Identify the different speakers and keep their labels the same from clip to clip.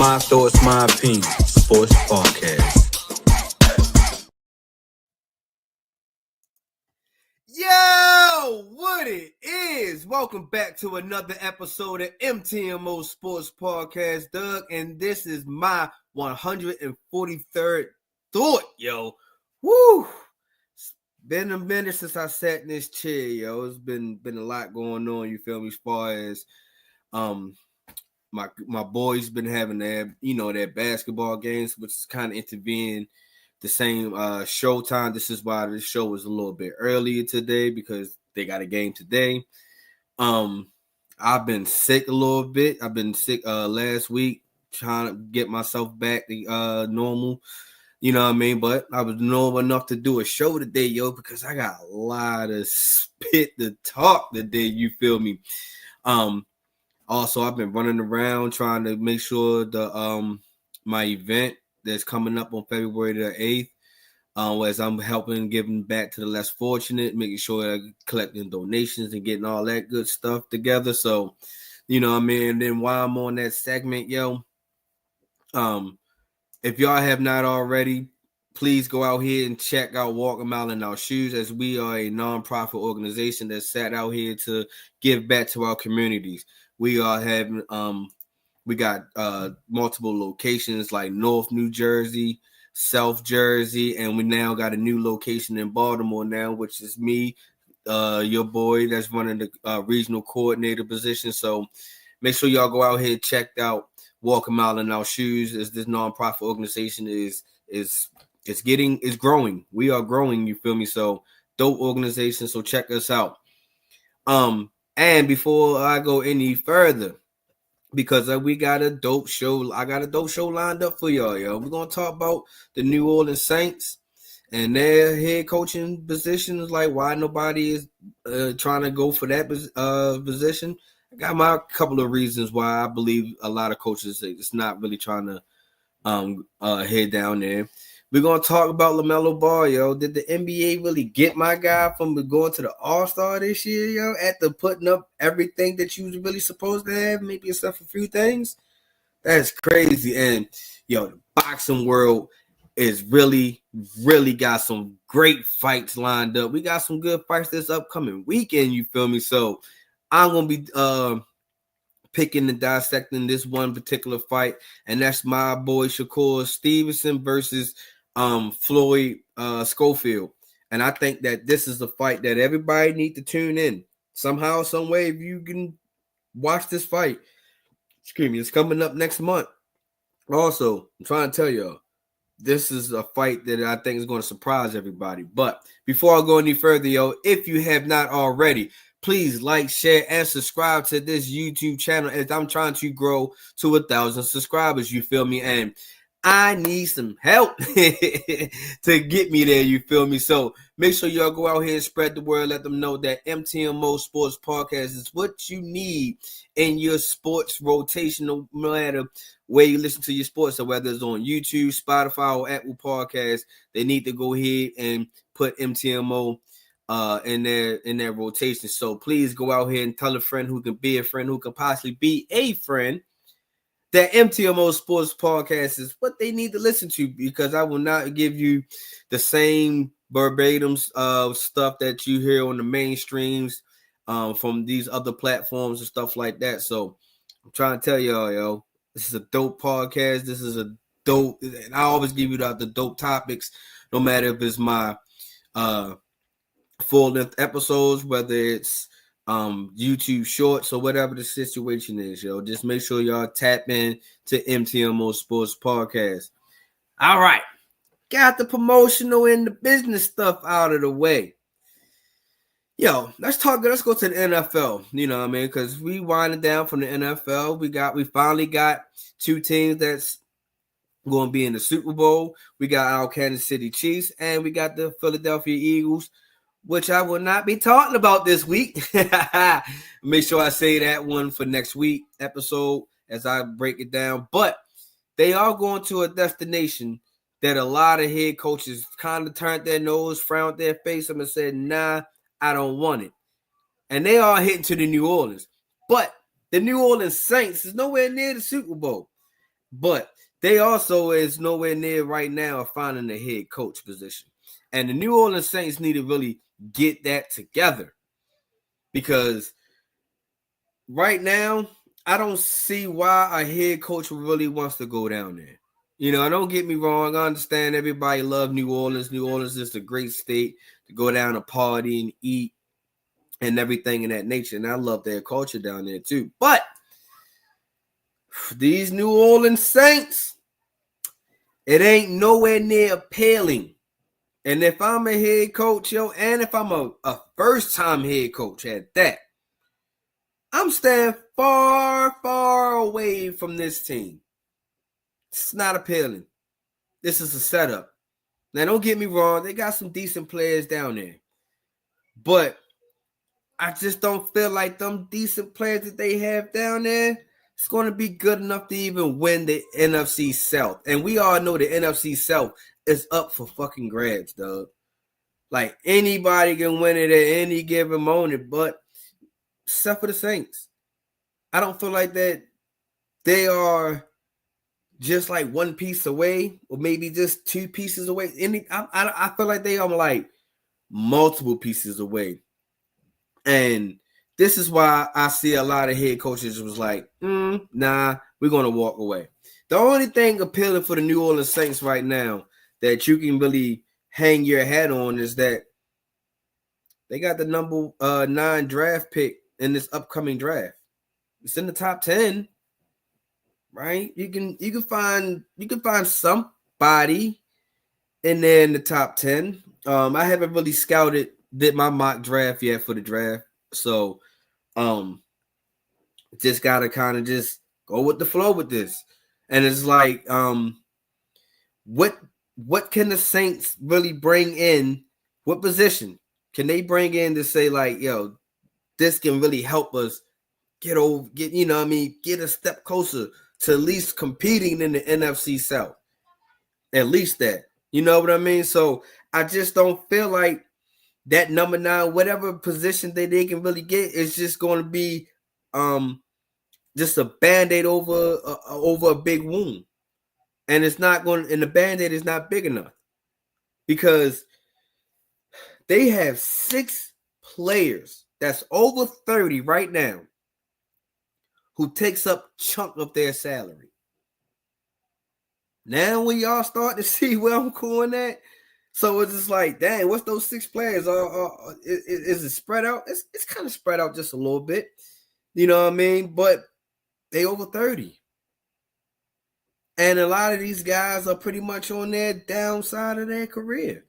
Speaker 1: My thoughts, my opinion. Sports Podcast.
Speaker 2: Yo, what it is? Welcome back to another episode of MTMO Sports Podcast, Doug, and this is my 143rd thought, yo. Woo! It's been a minute since I sat in this chair, yo. It's been a lot going on, you feel me, as far as my boys been having their basketball games, which is kind of intervening the same show time. This is why the show was a little bit earlier today, because they got a game today. I've been sick a little bit. I've been sick last week, trying to get myself back to normal. You know what I mean? But I was normal enough to do a show today, yo, because I got a lot of spit to talk today. You feel me? Also, I've been running around trying to make sure the my event that's coming up on February the 8th, as I'm helping giving back to the less fortunate, making sure I'm collecting donations and getting all that good stuff together. So, you know what I mean? And then while I'm on that segment, yo, if y'all have not already, please go out here and check out Walk a Mile in Our Shoes, as we are a nonprofit organization that sat out here to give back to our communities. We are having we got multiple locations like North New Jersey, South Jersey, and we now got a new location in Baltimore now, which is me, your boy that's running the regional coordinator position. So make sure y'all go out here and check out Walk a Mile in Our Shoes, as this nonprofit organization is growing. We are growing, you feel me? So dope organization. So check us out. And before I go any further, because we got a dope show, I got a dope show lined up for y'all, yo. We're gonna talk about the New Orleans Saints and their head coaching positions, like why nobody is trying to go for that position. I got my couple of reasons why I believe a lot of coaches is not really trying to head down there. We're going to talk about Lamelo Ball, yo. Did the NBA really get my guy from going to the All-Star this year, yo, after putting up everything that you was really supposed to have, maybe except for a few things? That's crazy. And, yo, the boxing world is really, really got some great fights lined up. We got some good fights this upcoming weekend, you feel me? So I'm going to be picking and dissecting this one particular fight, and that's my boy Shakur Stevenson versus Floyd Schofield. And I think that this is a fight that everybody need to tune in somehow, some way. If you can watch this fight, excuse me, it's coming up next month. Also, I'm trying to tell y'all, this is a fight that I think is going to surprise everybody. But before I go any further, yo, if you have not already, please like, share, and subscribe to this YouTube channel, as I'm trying to grow to 1,000 subscribers. You feel me? And I need some help to get me there. You feel me? So make sure y'all go out here and spread the word. Let them know that MTMO Sports Podcast is what you need in your sports rotation, no matter where you listen to your sports. So whether it's on YouTube, Spotify, or Apple Podcasts, they need to go ahead and put MTMO in their rotation. So please go out here and tell a friend who can be a friend, who can possibly be a friend, that MTMO Sports Podcast is what they need to listen to, because I will not give you the same verbatim stuff that you hear on the mainstreams from these other platforms and stuff like that. So I'm trying to tell y'all, yo, this is a dope podcast. This is a dope, and I always give you the dope topics, no matter if it's my full-length episodes, whether it's YouTube shorts or whatever the situation is, yo. Just make sure y'all tap in to MTMO Sports Podcast. All right. Got the promotional and the business stuff out of the way. Yo, let's go to the NFL. You know what I mean? Because we winding down from the NFL. We finally got two teams that's going to be in the Super Bowl. We got our Kansas City Chiefs, and we got the Philadelphia Eagles, which I will not be talking about this week. Make sure I say that one for next week episode as I break it down. But they are going to a destination that a lot of head coaches kind of turned their nose, frowned their face and said, nah, I don't want it. And they are heading to the New Orleans. But the New Orleans Saints is nowhere near the Super Bowl. But they also is nowhere near right now finding a head coach position. And the New Orleans Saints need to really get that together. Because right now, I don't see why a head coach really wants to go down there. Don't get me wrong. I understand everybody love New Orleans. New Orleans is a great state to go down and party and eat and everything in that nature. And I love their culture down there too. But these New Orleans Saints, it ain't nowhere near appealing. And if I'm a head coach, and if I'm a first-time head coach at that, I'm staying far, far away from this team. It's not appealing. This is a setup. Now, don't get me wrong. They got some decent players down there. But I just don't feel like them decent players that they have down there, it's going to be good enough to even win the NFC South. And we all know the NFC South is up for fucking grabs, dog. Like, anybody can win it at any given moment, but except for the Saints. I don't feel like that they are just like one piece away or maybe just two pieces away. I feel like they are like multiple pieces away. And this is why I see a lot of head coaches was like, nah, we're going to walk away. The only thing appealing for the New Orleans Saints right now that you can really hang your hat on is that they got the number 9 draft pick in this upcoming draft. It's in the top 10, right? You can find somebody in there in the top 10. I haven't really did my mock draft yet for the draft. So just gotta kind of just go with the flow with this. And it's like, what can the Saints really bring in? What position can they bring in to say, like, yo, this can really help us get a step closer to at least competing in the NFC South? At least that. You know what I mean? So I just don't feel like that number 9, whatever position that they can really get, is just going to be just a Band-Aid over a big wound. And it's not going, and the Band-Aid is not big enough because they have 6 players that's over 30 right now who takes up a chunk of their salary. Now when y'all start to see where I'm going at, so it's just like, dang, what's those 6 players? Is it spread out? It's kind of spread out just a little bit. You know what I mean? But they over 30. And a lot of these guys are pretty much on their downside of their career.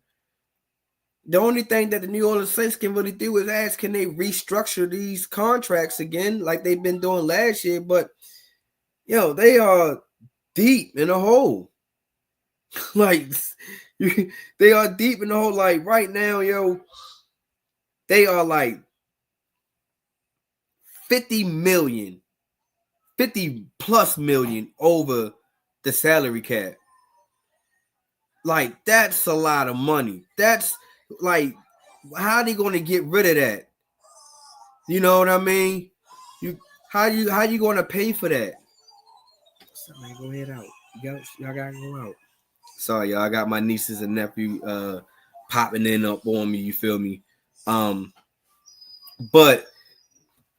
Speaker 2: The only thing that the New Orleans Saints can really do is ask, can they restructure these contracts again like they've been doing last year? But, they are deep in a hole. Like, they are deep in the hole. Like, right now, they are like 50 plus million over the salary cap. Like, that's a lot of money. That's like, how are they going to get rid of that? You know what I mean? How you going to pay for that? Somebody go head out. Y'all gotta go out. Sorry, y'all. I got my nieces and nephew popping in up on me. You feel me? But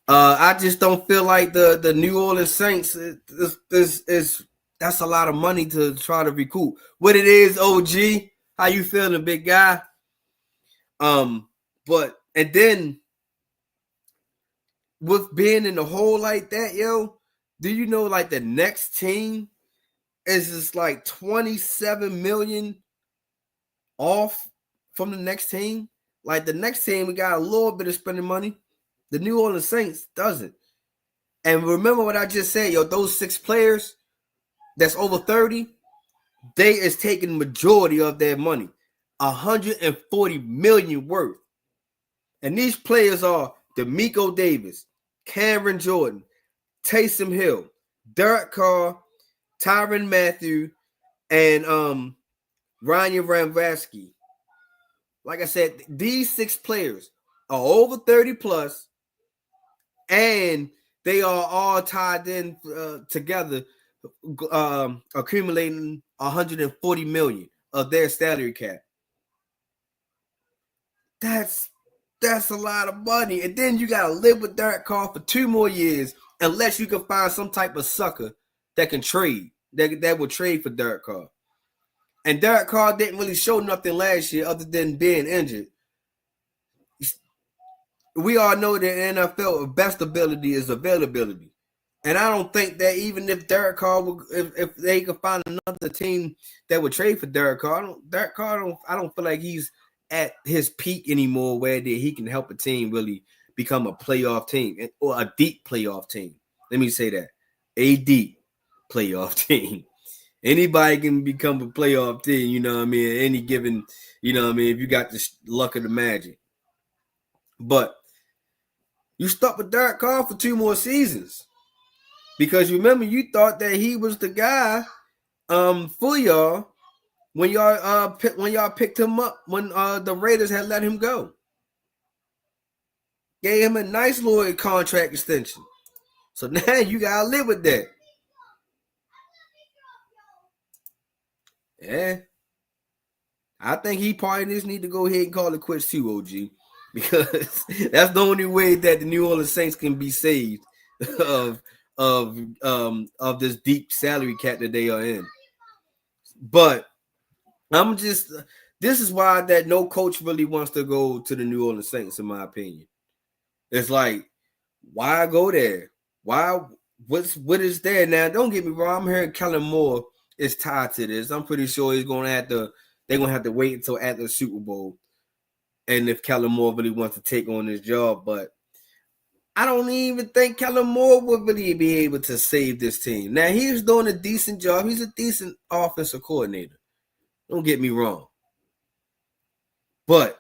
Speaker 2: I just don't feel like the New Orleans Saints is that's a lot of money to try to recoup. What it is, OG? How you feeling, big guy? But and then with being in the hole like that, do you know like the next team is just like 27 million off from the next team? Like the next team, we got a little bit of spending money. The New Orleans Saints doesn't. And remember what I just said, those 6 players that's over 30, they is taking majority of their money, 140 million worth. And these players are D'Amico Davis, Cameron Jordan, Taysom Hill, Derek Carr, Tyrann Mathieu, and Ryan Ramczewski. Like I said, these 6 players are over 30 plus, and they are all tied in together accumulating 140 million of their salary cap. That's a lot of money. And then you gotta live with Derek Carr for 2 more years, unless you can find some type of sucker that can trade, that will trade for Derek Carr. And Derek Carr didn't really show nothing last year other than being injured. We all know that in NFL, best ability is availability. And I don't think that even if Derek Carr, if they could find another team that would trade for Derek Carr, I don't feel like he's at his peak anymore where he can help a team really become a playoff team or a deep playoff team. Let me say that. A deep playoff team. Anybody can become a playoff team, you know what I mean? Any given, you know what I mean, if you got the luck of the magic. But you stuck with Derek Carr for 2 more seasons. Because remember, you thought that he was the guy for y'all when y'all picked him up when the Raiders had let him go. Gave him a nice little contract extension. So now you gotta live with that. Yeah. I think he probably just need to go ahead and call it quits too, OG. Because that's the only way that the New Orleans Saints can be saved of this deep salary cap that they are in. But this is why that no coach really wants to go to the New Orleans Saints, in my opinion. It's like, why go there? What is there? Now, don't get me wrong, I'm hearing Kellen Moore is tied to this. I'm pretty sure they're gonna have to wait until after the Super Bowl. And if Kellen Moore really wants to take on this job, but I don't even think Kellen Moore would really be able to save this team. Now, he's doing a decent job. He's a decent offensive coordinator. Don't get me wrong. But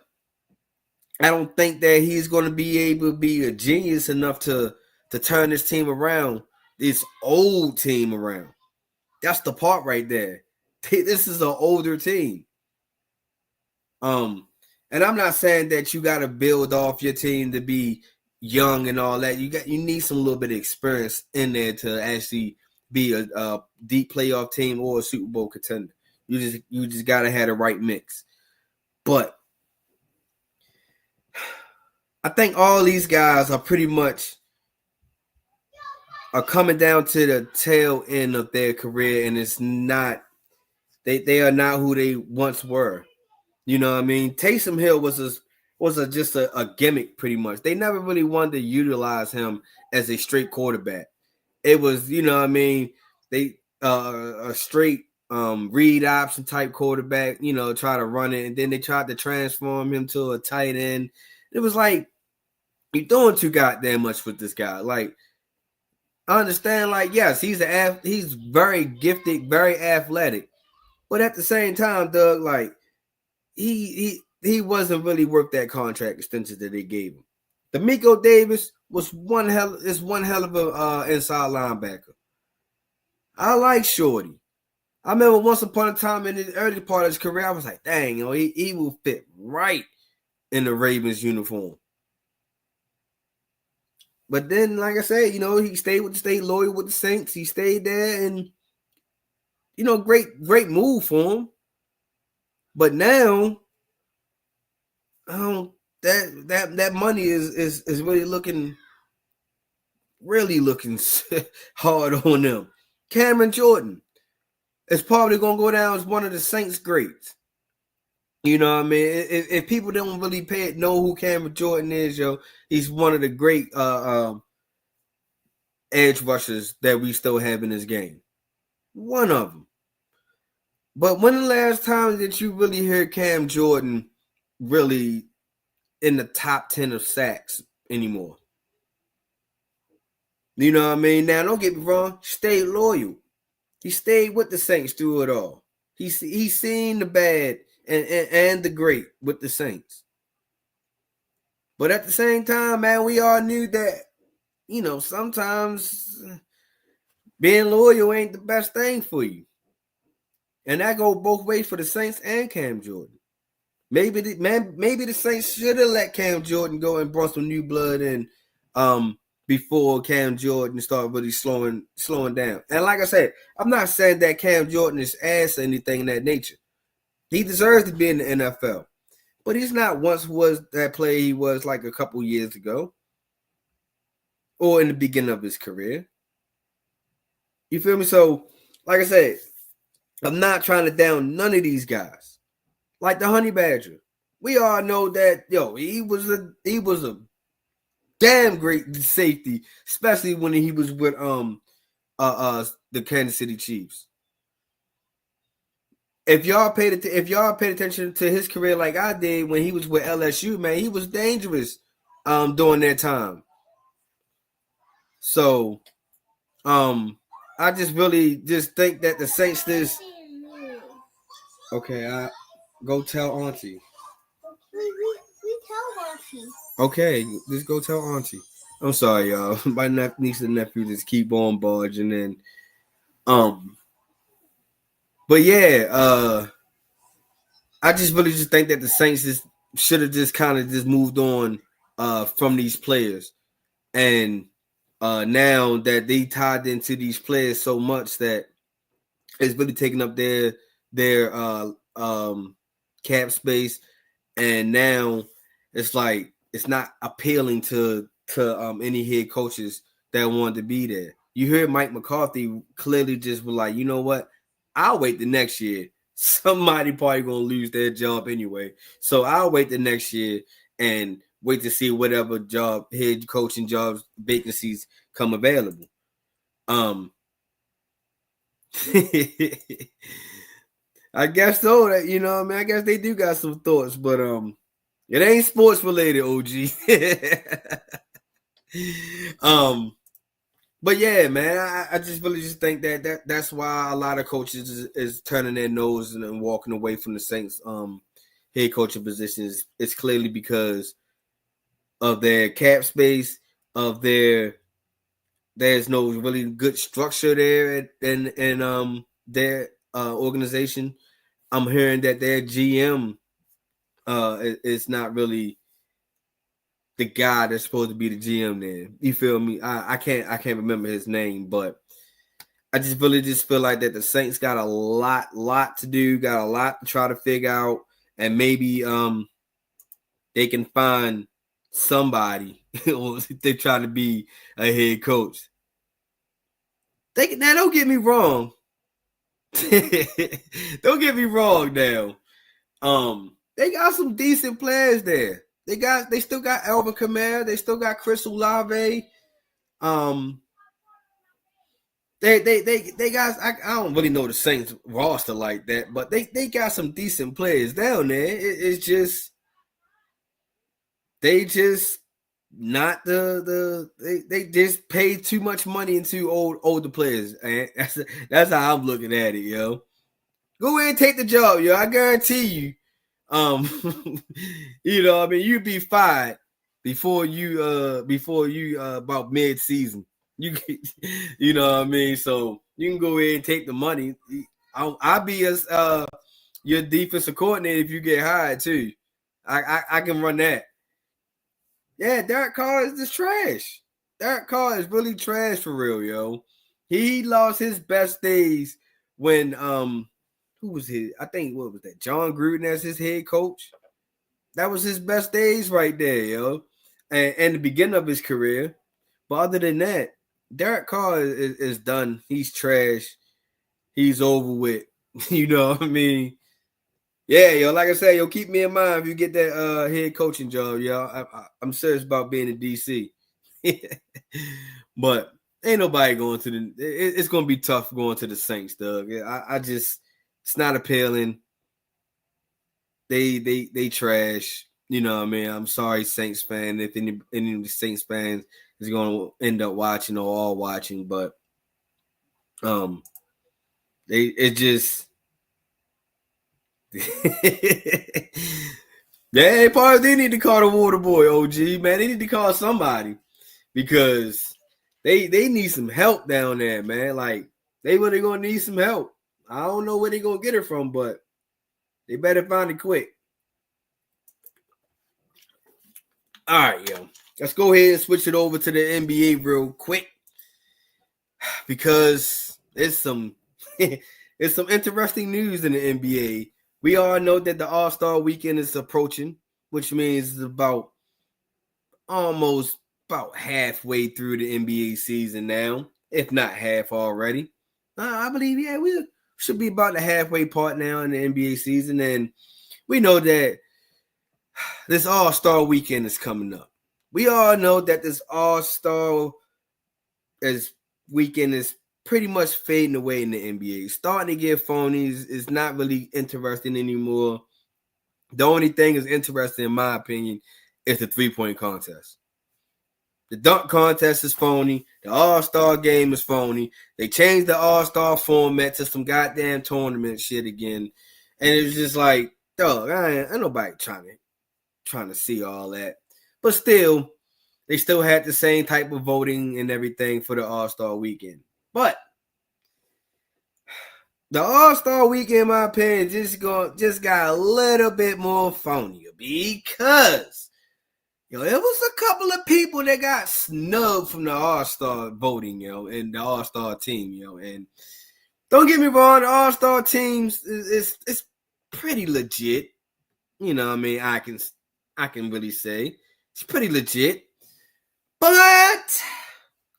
Speaker 2: I don't think that he's going to be able to be a genius enough to turn this team around, this old team around. That's the part right there. This is an older team. And I'm not saying that you got to build off your team to be young and all that. You need some little bit of experience in there to actually be a deep playoff team or a Super Bowl contender. You just gotta have the right mix. But I think all these guys are pretty much coming down to the tail end of their career, and it's not they are not who they once were. You know what I mean? Taysom Hill was just a gimmick pretty much. They never really wanted to utilize him as a straight quarterback. It was, you know what I mean, they a straight read option type quarterback, you know, try to run it, and then they tried to transform him to a tight end. It was like, you're doing too goddamn much with this guy. Like, I understand, like, yes, he's very gifted, very athletic, but at the same time, Doug, like, he wasn't really worth that contract extension that they gave him. D'Amico Davis was one hell of a inside linebacker. I like Shorty. I remember once upon a time in the early part of his career, I was like, dang, you know, he will fit right in the Ravens uniform. But then, like I said, you know, he stayed loyal with the Saints. He stayed there, and you know, great move for him. But now, that money is really looking hard on them. Cameron Jordan is probably gonna go down as one of the Saints greats. You know what I mean? If people don't really know who Cameron Jordan is, yo, he's one of the great edge rushers that we still have in this game. One of them. But when the last time that you really heard Cam Jordan really in the top 10 of sacks anymore? You know what I mean? Now, don't get me wrong. Stay loyal. He stayed with the Saints through it all. He's seen the bad and the great with the Saints. But at the same time, man, we all knew that, you know, sometimes being loyal ain't the best thing for you. And that goes both ways for the Saints and Cam Jordan. Maybe the Saints should have let Cam Jordan go and brought some new blood in before Cam Jordan started really slowing down. And like I said, I'm not saying that Cam Jordan is ass or anything in that nature. He deserves to be in the NFL. But he's not once was that player he was like a couple years ago or in the beginning of his career. You feel me? So, like I said, I'm not trying to down none of these guys. Like the Honey Badger. We all know that, he was a damn great safety, especially when he was with the Kansas City Chiefs. If y'all paid attention to his career like I did when he was with LSU, man, he was dangerous during that time. So I just really just think that the Saints this. Okay, I go tell Auntie. We tell Auntie. Okay, just go tell Auntie. I'm sorry, y'all. My niece and nephew just keep on barging in. But yeah, I just really just think that the Saints should have just kind of just moved on from these players. And now that they tied into these players so much that it's really taking up their cap space, and now it's like it's not appealing to any head coaches that wanted to be there. You hear Mike McCarthy clearly just was like, you know what? I'll wait the next year. Somebody probably gonna lose their job anyway, so I'll wait the next year and wait to see whatever head coaching jobs vacancies come available. I guess so. That I guess they do got some thoughts, but it ain't sports related, OG. But yeah, man, I just really just think that's why a lot of coaches is turning their nose and walking away from the Saints head coaching positions. It's clearly because of their cap space, of there's no really good structure there in their organization. I'm hearing that their GM is not really the guy that's supposed to be the GM there. You feel me? I can't remember his name, but I just really just feel like that the Saints got a lot to do, got a lot to try to figure out, and maybe they can find somebody or they try to be a head coach. Now don't get me wrong. Don't get me wrong now. They got some decent players there. They still got Alvin Kamara. They still got Chris Olave. They guys. I don't really know the Saints roster like that, but they got some decent players down there. It's just they just not they just pay too much money into older players, and that's how I'm looking at it, yo. Go ahead and take the job, yo. I guarantee you. You'd be fired before you about mid-season. You know what I mean? So you can go ahead and take the money. I'll be as your defensive coordinator if you get hired too. I can run that. Yeah, Derek Carr is just trash. Derek Carr is really trash for real, yo. He lost his best days when who was his? I think what was that? John Gruden as his head coach. That was his best days right there, yo. And the beginning of his career. But other than that, Derek Carr is done. He's trash. He's over with. You know what I mean? Yeah, yo. Like I said, yo, keep me in mind if you get that head coaching job, yo. I'm serious about being in DC. But ain't nobody going to the. It's gonna be tough going to the Saints, Doug. I just. It's not appealing. They trash. You know what I mean? I'm sorry, Saints fan, if any of the Saints fans is going to end up watching or all watching, but it just they need to call the water boy, OG, man. They need to call somebody because they need some help down there, man. Like they really gonna need some help. I don't know where they're going to get it from, but they better find it quick. All right, yo. let's go ahead and switch it over to the NBA real quick because it's some it's some interesting news in the NBA. We all know that the All-Star weekend is approaching, which means it's about halfway through the NBA season now, if not half already. I believe, yeah, we should be about the halfway part now in the NBA season, and we know that this All-Star weekend is coming up. We all know that this All-Star weekend is pretty much fading away in the NBA. It's starting to get phony. It's not really interesting anymore. The only thing is interesting, in my opinion, is the three-point contest. The dunk contest is phony. The All-Star game is phony. They changed the All-Star format to some goddamn tournament shit again. And it was just like, dog, ain't nobody trying to see all that. But still, they still had the same type of voting and everything for the All-Star weekend. But the All-Star weekend, in my opinion, just got a little bit more phony because there was a couple of people that got snubbed from the All-Star voting, and the All-Star team, and don't get me wrong, the All-Star teams is pretty legit. I can really say it's pretty legit. But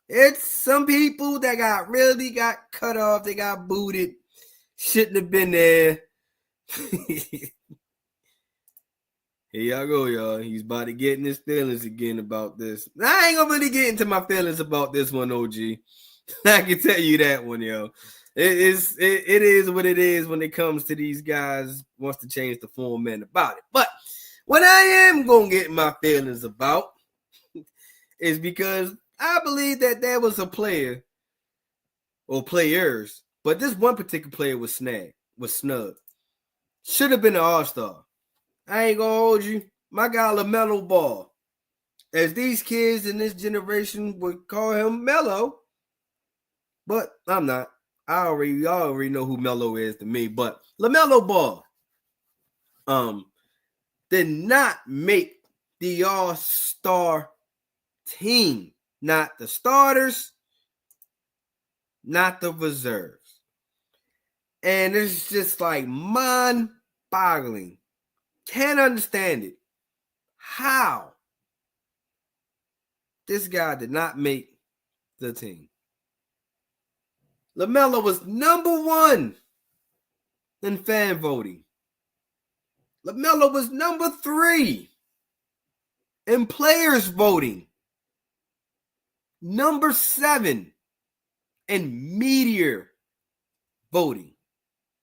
Speaker 2: it's some people that got cut off, they got booted, shouldn't have been there. Here y'all go, y'all. He's about to get in his feelings again about this. I ain't gonna really get into my feelings about this one, OG. I can tell you that one, yo. It is what it is when it comes to these guys wants to change the format about it. But what I am gonna get my feelings about is because I believe that there was a player or players, but this one particular player was snubbed. Should have been an All-Star. I ain't gonna hold you. My guy Lamelo Ball. As these kids in this generation would call him Melo. But I'm not. Y'all already know who Melo is to me. But Lamelo Ball did not make the All-Star team. Not the starters, not the reserves. And it's just like mind-boggling. Can't understand it. How this guy did not make the team. Lamelo was number one in fan voting. Lamelo was number 3 in players voting. Number 7 in media voting.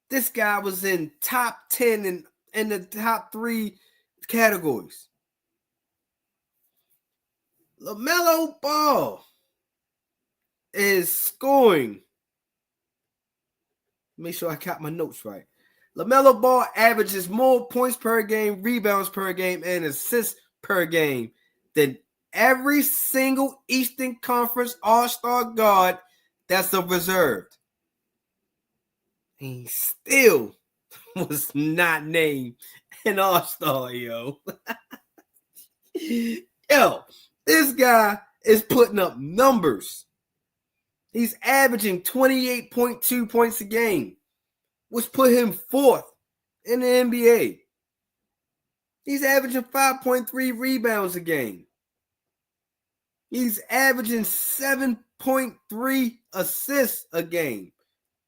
Speaker 2: This guy was in top 10 in the top 3 categories. Lamelo Ball is scoring. Make sure I got my notes right. Lamelo Ball averages more points per game, rebounds per game, and assists per game than every single Eastern Conference All-Star guard that's a reserved. He still was not named an All-Star, yo. Yo, this guy is putting up numbers. He's averaging 28.2 points a game, which put him 4th in the NBA. He's averaging 5.3 rebounds a game. He's averaging 7.3 assists a game,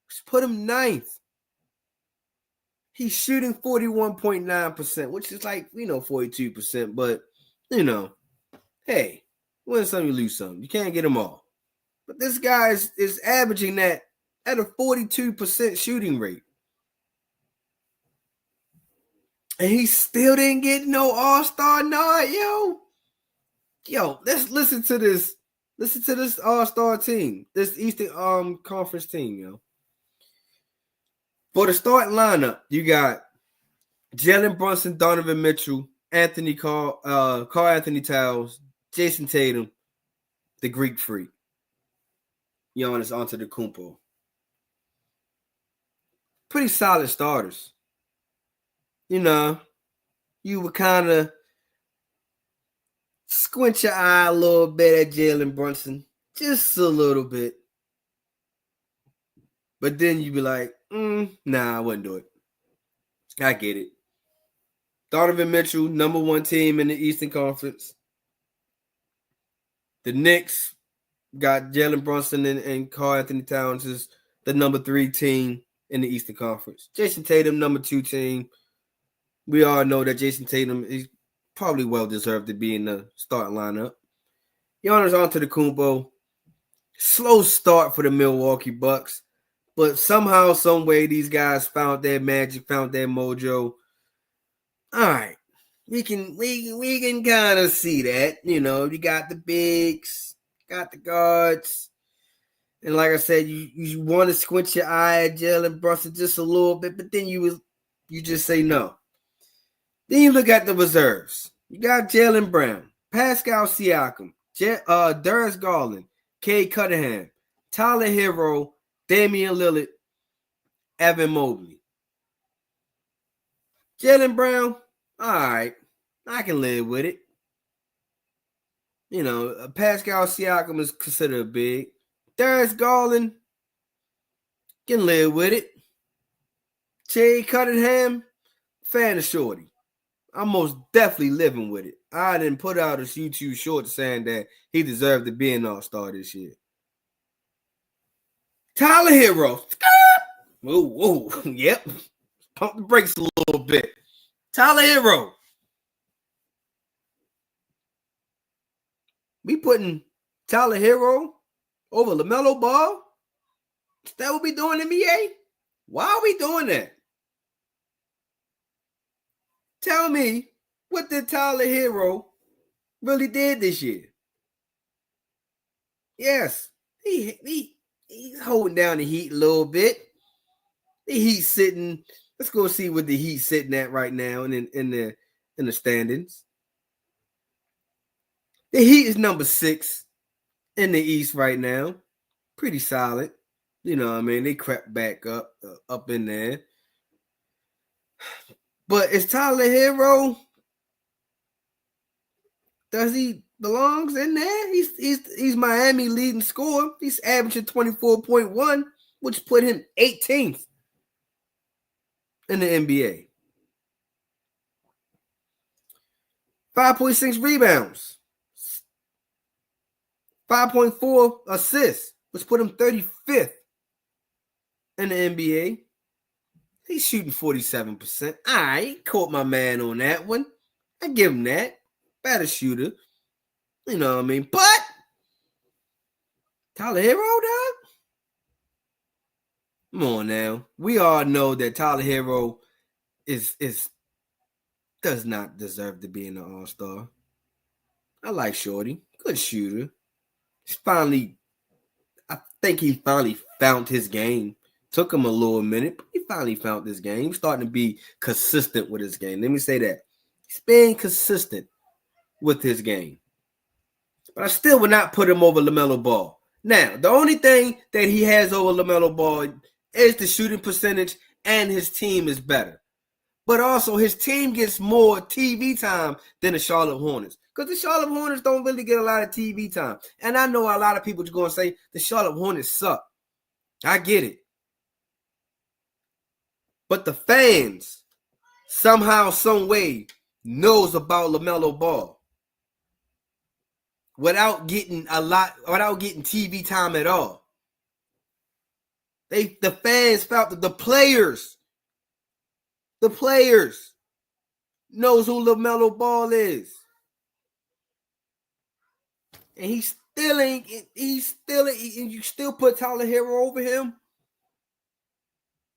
Speaker 2: which put him 9th. He's shooting 41.9%, which is like, 42%. But, hey, win some, you lose some. You can't get them all. But this guy is averaging that at a 42% shooting rate. And he still didn't get no All-Star nod, yo. Yo, let's listen to this. Listen to this All-Star team. This Eastern Conference team, yo. For the starting lineup, you got Jalen Brunson, Donovan Mitchell, Carl Anthony Towns, Jason Tatum, the Greek Freak. Giannis Antetokounmpo. Pretty solid starters. You would kind of squint your eye a little bit at Jalen Brunson. Just a little bit. But then you be like, nah, I wouldn't do it. I get it. Donovan Mitchell, number 1 team in the Eastern Conference. The Knicks got Jalen Brunson and Karl Anthony Towns as the number 3 team in the Eastern Conference. Jason Tatum, number 2 team. We all know that Jason Tatum is probably well-deserved to be in the starting lineup. Giannis Antetokounmpo. Slow start for the Milwaukee Bucks. But somehow, some way, these guys found their magic, found their mojo. All right. We can kind of see that. You know, you got the bigs, got the guards. And like I said, you want to squint your eye at Jalen Brunson just a little bit, but then you just say no. Then you look at the reserves. You got Jaylen Brown, Pascal Siakam, Darius Garland, Cade Cunningham, Tyler Hero, Damian Lillard, Evan Mobley. Jaylen Brown, all right, I can live with it. You know, Pascal Siakam is considered big. Darius Garland, can live with it. Cade Cunningham, fan of Shorty. I'm most definitely living with it. I didn't put out a YouTube short saying that he deserved to be an all-star this year. Tyler Hero. Whoa, yep. Pump the brakes a little bit. Tyler Hero. We putting Tyler Hero over Lamelo Ball? Is that what we doing, NBA? Why are we doing that? Tell me, what did Tyler Hero really did this year? Yes, he's holding down the Heat a little bit. The Heat sitting. Let's go see what the Heat sitting at right now in the standings. The Heat is number 6 in the East right now. Pretty solid. You know what I mean? They crept back up in there. But is Tyler Hero, does he belongs in there? He's Miami leading scorer. He's averaging 24.1, which put him 18th in the NBA. 5.6 rebounds. 5.4 assists, which put him 35th in the NBA. He's shooting 47%. I caught my man on that one. I give him that. Better shooter. You know what I mean? But Tyler Hero, dog? Come on now. We all know that Tyler Hero does not deserve to be in the All-Star. I like Shorty. Good shooter. I think he finally found his game. Took him a little minute, but he finally found his game. He's starting to be consistent with his game. Let me say that. He's being consistent with his game. But I still would not put him over LaMelo Ball. Now, the only thing that he has over LaMelo Ball is the shooting percentage, and his team is better. But also, his team gets more TV time than the Charlotte Hornets. Because the Charlotte Hornets don't really get a lot of TV time. And I know a lot of people are going to say the Charlotte Hornets suck. I get it. But the fans, somehow, some way, knows about LaMelo Ball. Without getting TV time at all. The fans felt that the players knows who LaMelo Ball is. And you still put Tyler Hero over him?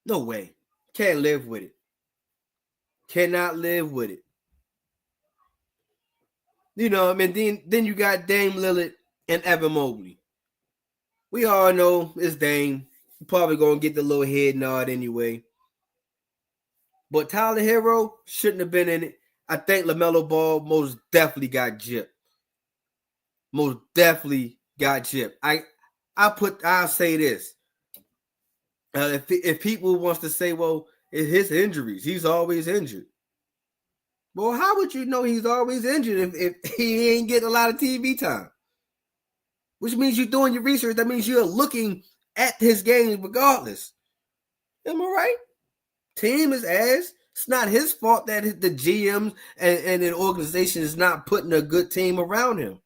Speaker 2: No way. Can't live with it. Cannot live with it. You know, I mean, then you got Dame Lillard and Evan Mobley. We all know it's Dame. You're probably going to get the little head nod anyway. But Tyler Hero shouldn't have been in it. I think LaMelo Ball most definitely got gypped. Most definitely got gypped. I'll say this. If people wants to say, well, it's his injuries, he's always injured. Well, how would you know he's always injured if he ain't getting a lot of TV time? Which means you're doing your research. That means you're looking at his games regardless. Am I right? Team is ass. It's not his fault that the GMs and the organization is not putting a good team around him.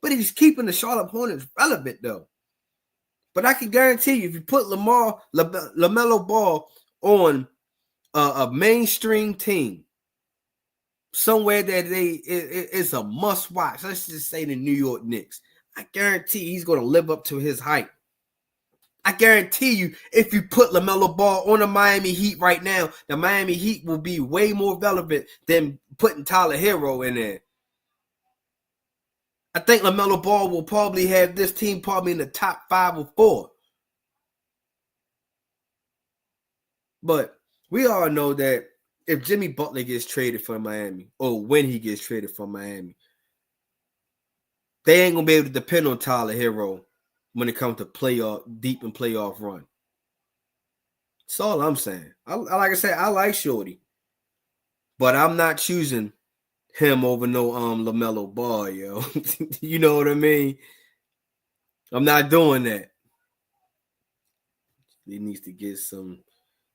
Speaker 2: But he's keeping the Charlotte Hornets relevant, though. But I can guarantee you, if you put Lamelo Ball on a mainstream team, somewhere that it's a must watch, let's just say the New York Knicks, I guarantee he's going to live up to his hype. I guarantee you, if you put LaMelo Ball on the Miami Heat right now, the Miami Heat will be way more relevant than putting Tyler Hero in there. I think LaMelo Ball will probably have this team probably in the top 5 or 4. But we all know that if Jimmy Butler gets traded from Miami, or when he gets traded from Miami, they ain't going to be able to depend on Tyler Hero when it comes to deep and playoff run. That's all I'm saying. Like I said, I like Shorty, but I'm not choosing him over no LaMelo Ball, yo. You know what I mean? I'm not doing that. He needs to get some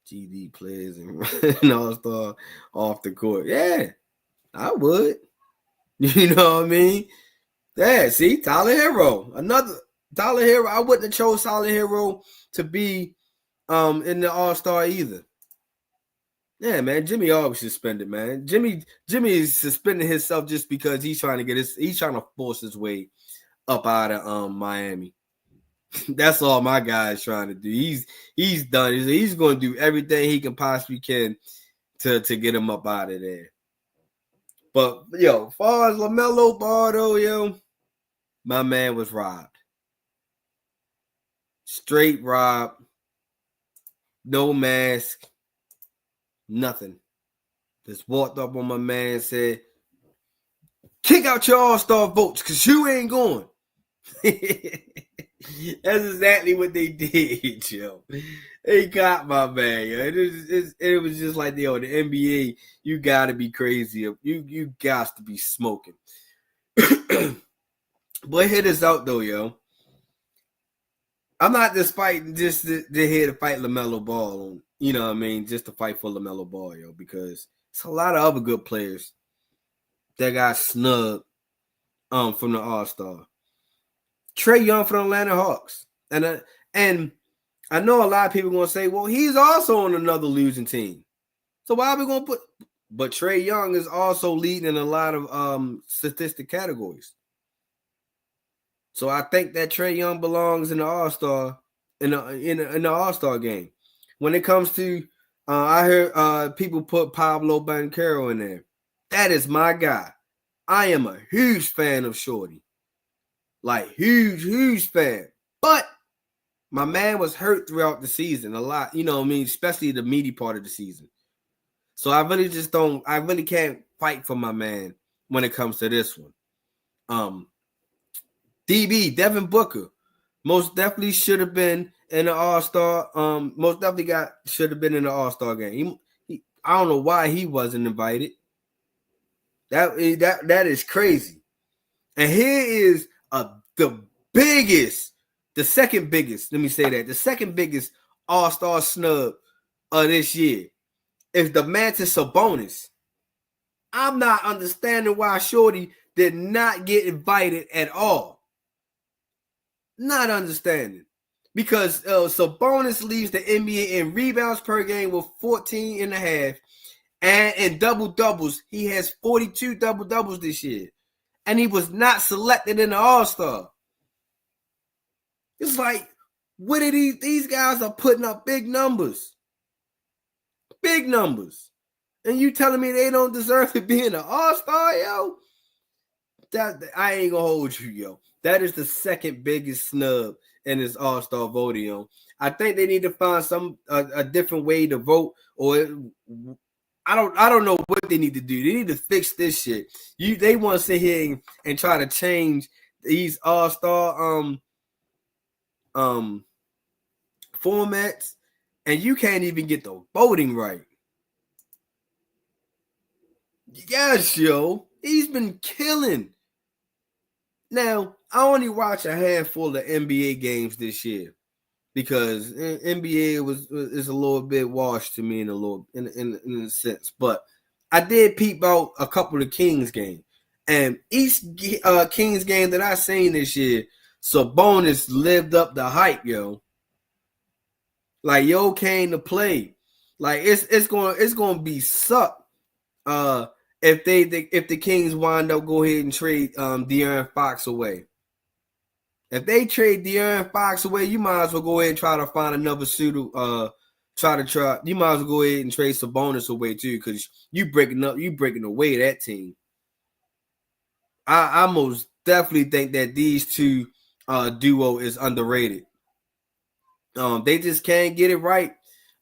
Speaker 2: GD players and all-star off the court. Yeah, I would. You know what I mean? Yeah, see, Tyler Hero. Another Tyler Hero. I wouldn't have chose Tyler Hero to be in the All-Star either. Yeah, man. Jimmy always suspended, man. Jimmy is suspending himself just because he's trying to force his way up out of Miami. That's all my guy is trying to do. He's done. He's going to do everything he can possibly can to get him up out of there. But yo, as far as LaMelo Ball though, yo, my man was robbed. Straight robbed. No mask. Nothing. Just walked up on my man and said, kick out your all-star votes because you ain't going. That's exactly what they did, yo. They got my man, yo. It was just like, yo, the NBA, you got to be crazy. You got to be smoking. But hit us out, though, yo. I'm not just fighting just to here to fight LaMelo Ball. You know what I mean? Just to fight for LaMelo Ball, yo, because it's a lot of other good players that got snubbed from the All-Star. Trae Young for the Atlanta Hawks. And I know a lot of people are going to say, well, he's also on another losing team. So why are we going to put – but Trae Young is also leading in a lot of statistic categories. So I think that Trae Young belongs in the All-Star in the All-Star game. When it comes to I heard people put Pablo Banchero in there. That is my guy. I am a huge fan of Shorty. Like, huge fan. But my man was hurt throughout the season a lot. You know what I mean? Especially the meaty part of the season. So I really can't fight for my man when it comes to this one. Devin Booker most definitely should have been in the All-Star. Should have been in the All-Star game. I don't know why he wasn't invited. That is crazy. And here is the second biggest. Let me say that the second biggest All-Star snub of this year is the Mantis Sabonis. I'm not understanding why Shorty did not get invited at all. Not understanding. Because Sabonis leads the NBA in rebounds per game with 14 and a half. And in double-doubles, he has 42 double-doubles this year. And he was not selected in the All-Star. It's like, what are these guys are putting up big numbers. Big numbers. And you telling me they don't deserve to be in the All-Star, yo? I ain't gonna hold you, yo. That is the second biggest snub in this All-Star voting, yo. I think they need to find a different way to vote, or I don't know what they need to do. They need to fix this shit. They want to sit here and try to change these All-Star formats, and you can't even get the voting right. Yes, yo. He's been killing. Now, I only watch a handful of NBA games this year because NBA is a little bit washed to me in a sense. But I did peep out a couple of Kings games. And each Kings game that I seen this year, Sabonis lived up the hype, yo. Like yo came to play. Like it's gonna be suck. If the Kings wind up go ahead and trade De'Aaron Fox away. If they trade De'Aaron Fox away, you might as well go ahead and try to find another suitor. You might as well go ahead and trade Sabonis away too, because you breaking away that team. I most definitely think that these two duo is underrated. They just can't get it right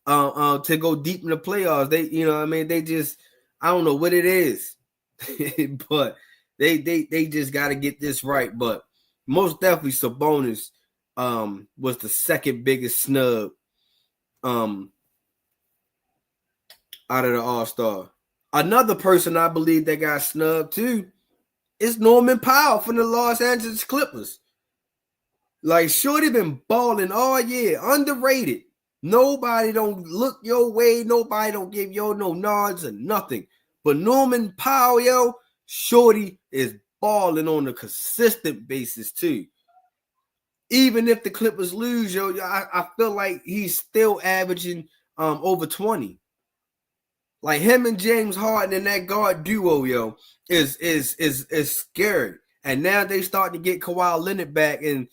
Speaker 2: to go deep in the playoffs. They just I don't know what it is, but they just got to get this right. But most definitely Sabonis was the second biggest snub out of the All-Star. Another person I believe that got snubbed too is Norman Powell from the Los Angeles Clippers. Like, Shorty been balling all year, underrated. Nobody don't look your way. Nobody don't give yo no nods or nothing. But Norman Powell, yo, Shorty is balling on a consistent basis too. Even if the Clippers lose, yo, I feel like he's still averaging over 20. Like him and James Harden and that guard duo, yo, is scary. And now they start to get Kawhi Leonard back, and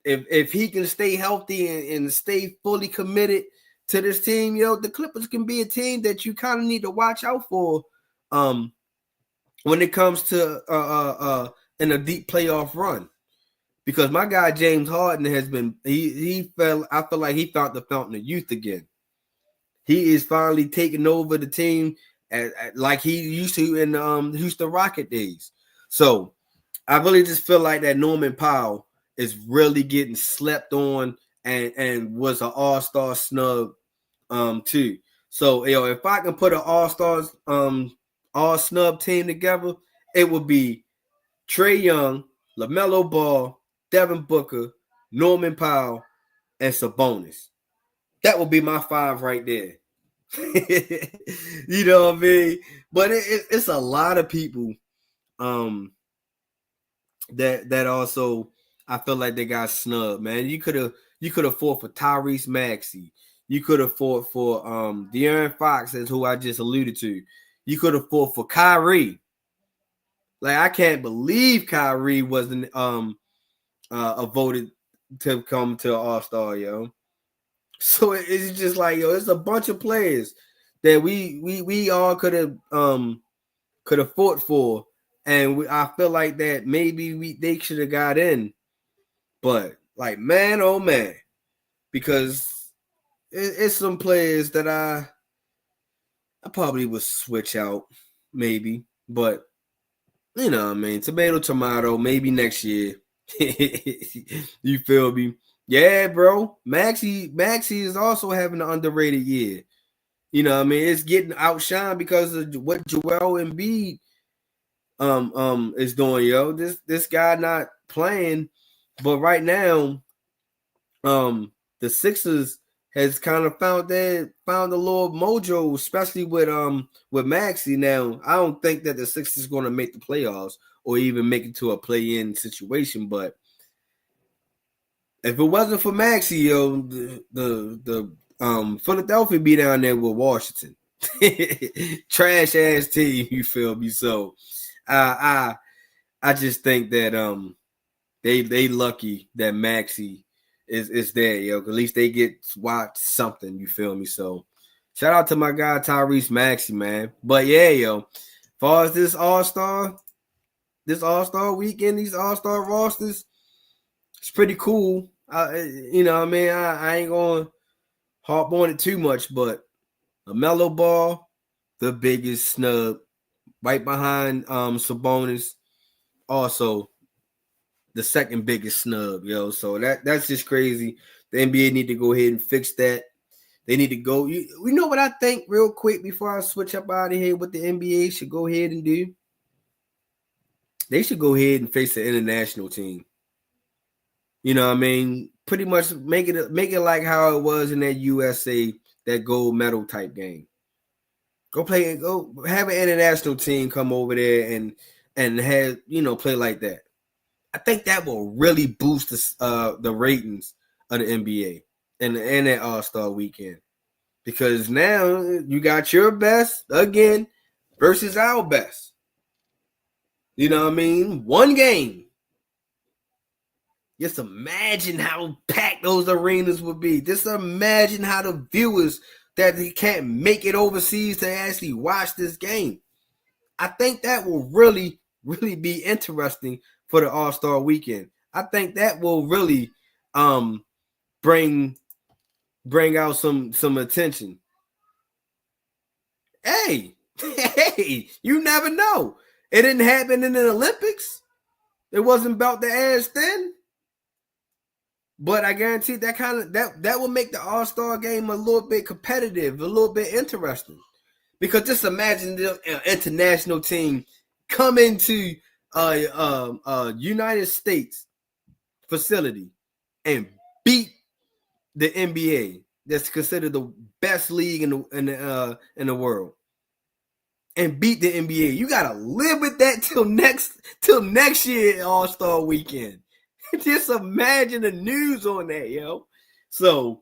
Speaker 2: if he can stay healthy and stay fully committed to this team, yo, the Clippers can be a team that you kind of need to watch out for when it comes to in a deep playoff run. Because my guy James Harden has been I feel like he found the fountain of youth again. He is finally taking over the team like he used to in the Houston Rocket days. So I really just feel like that Norman Powell is really getting slept on and was an all-star snub too. So if I can put an all-stars all snub team together, it would be Trae Young, Lamelo Ball, Devin Booker, Norman Powell, and Sabonis. That would be my 5 right there. You know what I mean? But it's a lot of people that also I feel like they got snubbed, man. You could have fought for Tyrese Maxey. You could have fought for De'Aaron Fox, as who I just alluded to. You could have fought for Kyrie. Like, I can't believe Kyrie wasn't voted to come to All-Star, yo. So it's just like, yo, it's a bunch of players that we all could have fought for, and I feel like that maybe they should have got in, but like, man, oh man, because it's some players that I probably would switch out, maybe, but you know what I mean, tomato, maybe next year. You feel me? Yeah, bro. Maxey is also having an underrated year. You know what I mean? It's getting outshined because of what Joel Embiid is doing, yo. This guy not playing, but right now, the Sixers has kind of found a little mojo, especially with Maxey. Now, I don't think that the Sixers going to make the playoffs or even make it to a play-in situation, but if it wasn't for Maxey, yo, the Philadelphia be down there with Washington. Trash ass team, you feel me? So I just think that they lucky that Maxey is there, yo. At least they get watch something, you feel me? So shout out to my guy Tyrese Maxey, man. But yeah, yo, as far as this All-Star weekend, these All-Star rosters, it's pretty cool. You know what I mean? I ain't gonna harp on it too much, but LaMelo Ball, the biggest snub, right behind Sabonis, also the second biggest snub, yo. So that's just crazy. The NBA need to go ahead and fix that. They need to go. You know what I think real quick before I switch up out of here, what the NBA should go ahead and do? They should go ahead and face the international team. You know what I mean? Pretty much make it like how it was in that USA, that gold medal type game. Go have an international team come over there and have, play like that. I think that will really boost the ratings of the NBA and that All-Star weekend. Because now you got your best again versus our best. You know what I mean? One game. Just imagine how packed those arenas would be. Just imagine how the viewers that they can't make it overseas to actually watch this game. I think that will really, really be interesting for the All-Star weekend. I think that will really bring out some attention. Hey, you never know. It didn't happen in the Olympics. It wasn't about the ass then. But I guarantee that will make the All-Star game a little bit competitive, a little bit interesting. Because just imagine the international team come into United States facility and beat the NBA. That's considered the best league in the world. And beat the NBA. You gotta live with that till next year All-Star weekend. Just imagine the news on that, yo. So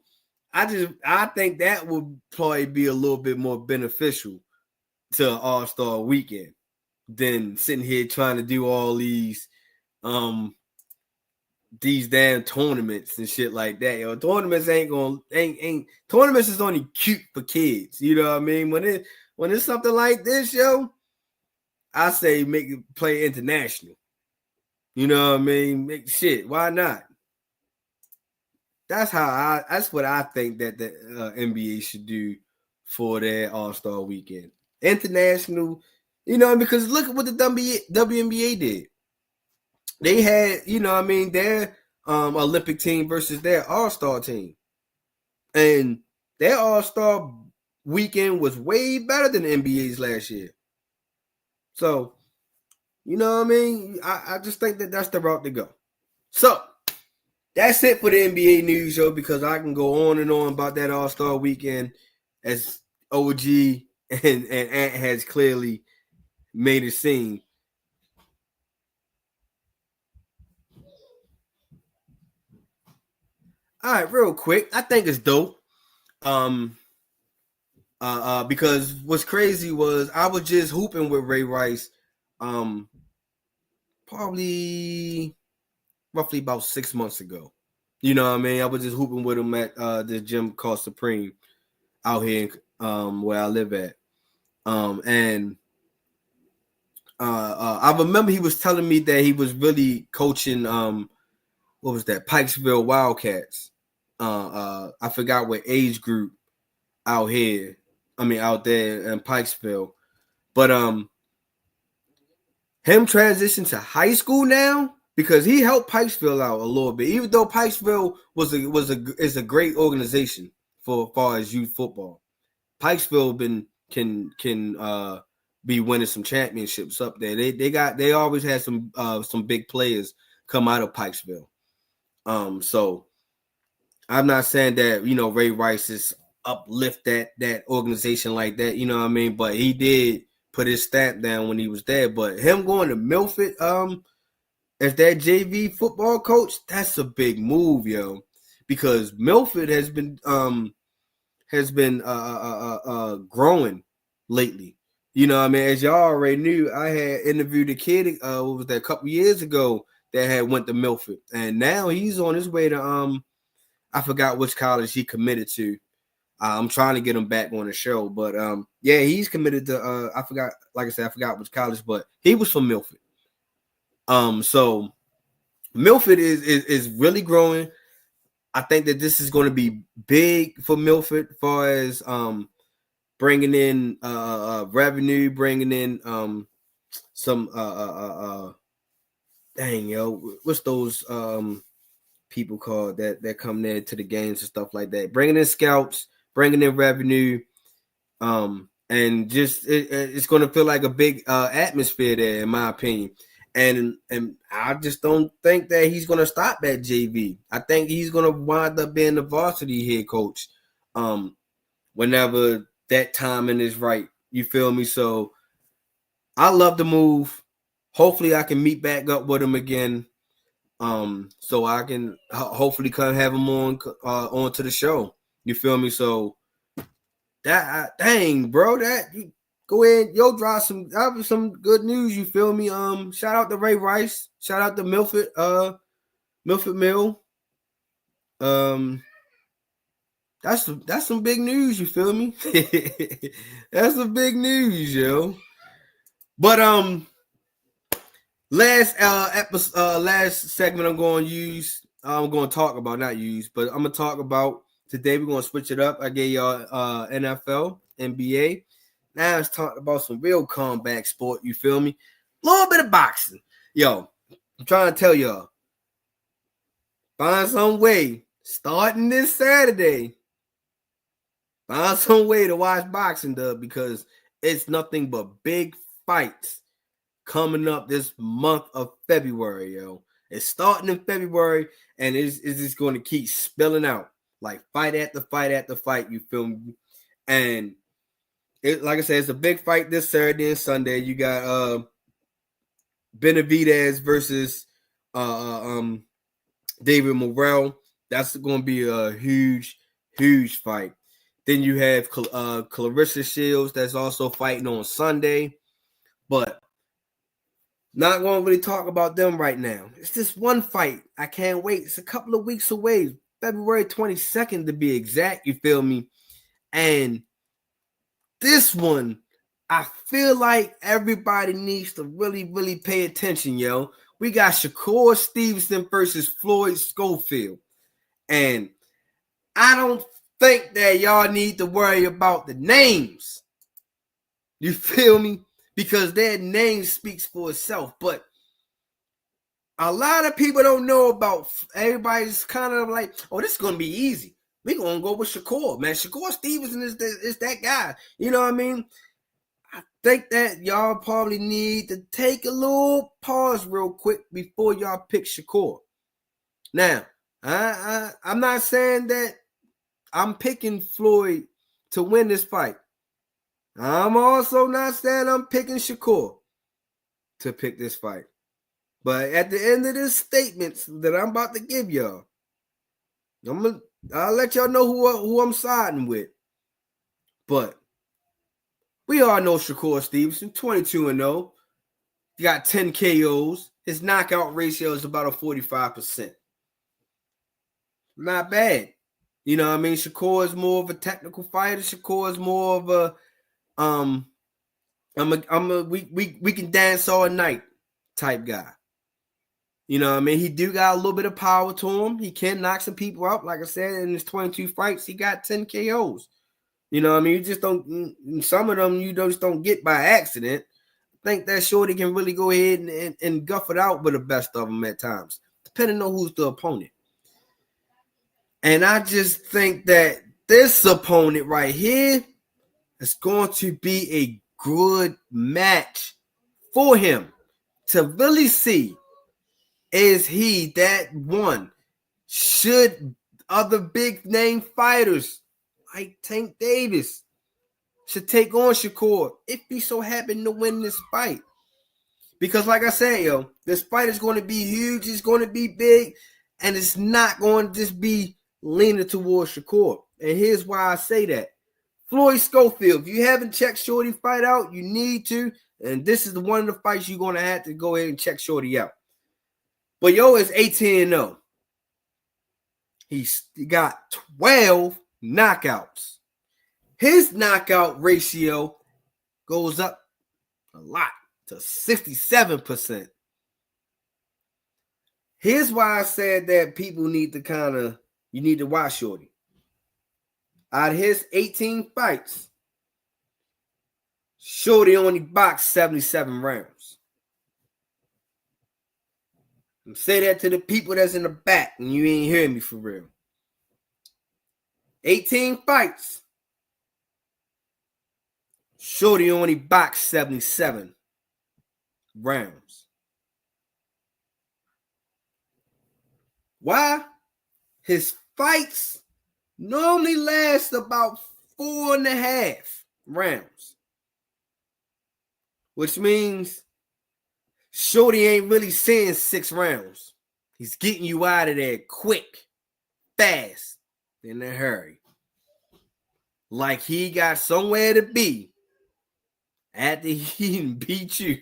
Speaker 2: I think that would probably be a little bit more beneficial to All-Star weekend than sitting here trying to do all these damn tournaments and shit like that. Yo, tournaments tournaments is only cute for kids. You know what I mean? When it's something like this, yo, I say make it play international. You know what I mean? Make shit. Why not? That's what I think that the NBA should do for their All-Star weekend. International, because look at what the WNBA did. They had, their Olympic team versus their All-Star team. And their All-Star weekend was way better than the NBA's last year. So, you know what I mean? I just think that that's the route to go. So, that's it for the NBA news, yo, because I can go on and on about that All-Star weekend as OG and Ant has clearly made it seem. All right, real quick. I think it's dope. Because what's crazy was I was just hooping with Ray Rice probably roughly about 6 months ago. You know what I mean? I was just hooping with him at the gym called Supreme out here where I live at. And I remember he was telling me that he was really coaching what was that? Pikesville Wildcats. I forgot what age group out here. I mean out there in Pikesville. But him transition to high school now, because he helped Pikesville out a little bit, even though Pikesville is a great organization for as far as youth football. Pikesville can be winning some championships up there. They always had some big players come out of Pikesville. So I'm not saying that Ray Rice is uplift that organization like that, you know what I mean? But he did put his stamp down when he was there. But him going to Milford as that JV football coach, that's a big move, yo, because Milford has been growing lately. You know what I mean? As y'all already knew, I had interviewed a kid what was that, a couple years ago that had went to Milford, and now he's on his way to I forgot which college he committed to. I'm trying to get him back on the show, but yeah, he's committed to I forgot, like I said, I forgot which college, but he was from Milford. So Milford is really growing. I think that this is going to be big for Milford as far as bringing in revenue, bringing in some dang, yo, what's those people called that come there to the games and stuff like that, bringing in scouts, bringing in revenue. And just it's going to feel like a big atmosphere there, in my opinion. And I just don't think that he's going to stop at JV. I think he's going to wind up being the varsity head coach whenever that timing is right. You feel me? So I love the move. Hopefully I can meet back up with him again. So I can hopefully come have him on to the show. You feel me? So that dang, bro, that you go ahead, drop some good news. You feel me? Shout out to Ray Rice, shout out to Milford Mill. That's some big news. You feel me? That's some big news, yo. But last episode, last segment I'm going to talk about, not use, but I'm gonna talk about. Today we're going to switch it up. I gave y'all NFL, NBA. Now it's talking about some real combat sport. You feel me? A little bit of boxing. Yo, I'm trying to tell y'all. Find some way, starting this Saturday, find some way to watch boxing, Dub, because it's nothing but big fights coming up this month of February, yo. It's starting in February, and it's just going to keep spilling out. Like fight after fight after fight, you feel me? And it, like I said, it's a big fight this Saturday and Sunday. You got Benavidez versus David Morrell. That's going to be a huge, huge fight. Then you have Clarissa Shields that's also fighting on Sunday. But not going to really talk about them right now. It's just one fight. I can't wait. It's a couple of weeks away. February 22nd to be exact, you feel me? And this one, I feel like everybody needs to really, really pay attention, yo. We got Shakur Stevenson versus Floyd Schofield. And I don't think that y'all need to worry about the names. You feel me? Because their name speaks for itself. But a lot of people don't know about. Everybody's kind of like, oh, this is going to be easy. We're going to go with Shakur, man. Shakur Stevenson is that guy. You know what I mean? I think that y'all probably need to take a little pause real quick before y'all pick Shakur. Now, I'm not saying that I'm picking Floyd to win this fight. I'm also not saying I'm picking Shakur to pick this fight. But at the end of this statements that I'm about to give y'all, I'll let y'all know who I'm siding with. But we all know Shakur Stevenson, 22-0. He got 10 KOs. His knockout ratio is about a 45%. Not bad. You know what I mean? Shakur is more of a technical fighter. Shakur is more of a we can dance all night type guy. You know what I mean? He do got a little bit of power to him. He can knock some people out. Like I said, in his 22 fights, he got 10 KOs. You know what I mean? You just don't, some of them you just don't get by accident. I think that shorty can really go ahead and guff it out with the best of them at times, depending on who's the opponent. And I just think that this opponent right here is going to be a good match for him to really see, is he that one? Should other big name fighters like Tank Davis should take on Shakur if he so happened to win this fight? Because like I said, yo, this fight is going to be huge. It's going to be big. And it's not going to just be leaning towards Shakur. And here's why I say that. Floyd Schofield, if you haven't checked Shorty fight out, you need to. And this is one of the fights you're going to have to go ahead and check Shorty out. But yo is 18-0. He got 12 knockouts. His knockout ratio goes up a lot to 67%. Here's why I said that people need to you need to watch Shorty. Out of his 18 fights, Shorty only boxed 77 rounds. Say that to the people that's in the back and you ain't hearing me for real. 18 fights, Shorty only boxed 77 rounds. Why? His fights normally last about 4.5 rounds, which means Shorty ain't really saying 6 rounds. He's getting you out of there quick, fast, in a hurry. Like he got somewhere to be after he beat you.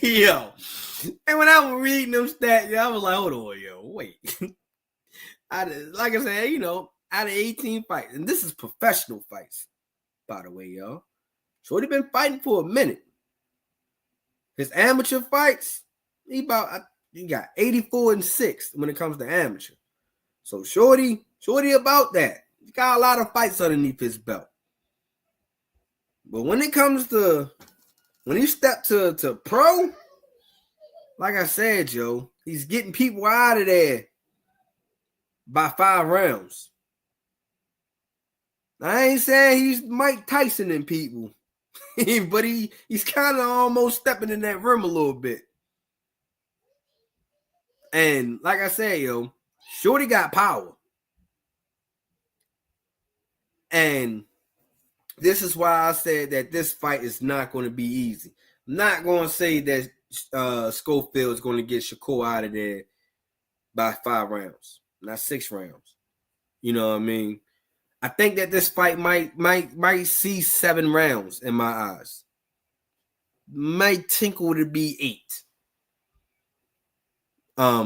Speaker 2: Yo. And when I was reading them stats, I was like, hold on, yo, wait. Like I said, out of 18 fights, and this is professional fights, by the way, y'all. Shorty been fighting for a minute. His amateur fights, he got 84-6 when it comes to amateur. So Shorty about that. He got a lot of fights underneath his belt. But when it comes to when he stepped to pro, like I said, Joe, he's getting people out of there by 5 rounds. I ain't saying he's Mike Tyson and people, but he's kind of almost stepping in that room a little bit. And like I said, yo, Shorty got power. And this is why I said that this fight is not going to be easy. I'm not going to say that Schofield is going to get Shakur out of there by 5 rounds, not 6 rounds. You know what I mean? I think that this fight might see 7 rounds in my eyes. Might tinkle to be 8.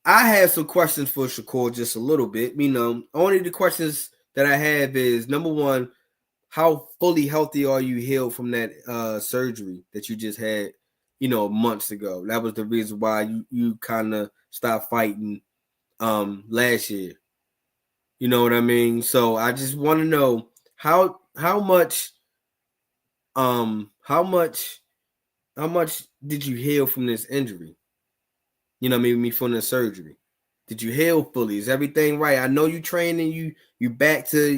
Speaker 2: I have some questions for Shakur, just a little bit. Only the questions that I have is, number one, how fully healthy are you healed from that surgery that you just had, months ago? That was the reason why you kind of stopped fighting last year. You know what I mean? So I just want to know how much did you heal from this injury? You know what I mean, from the surgery. Did you heal fully? Is everything right? I know you training, you back to,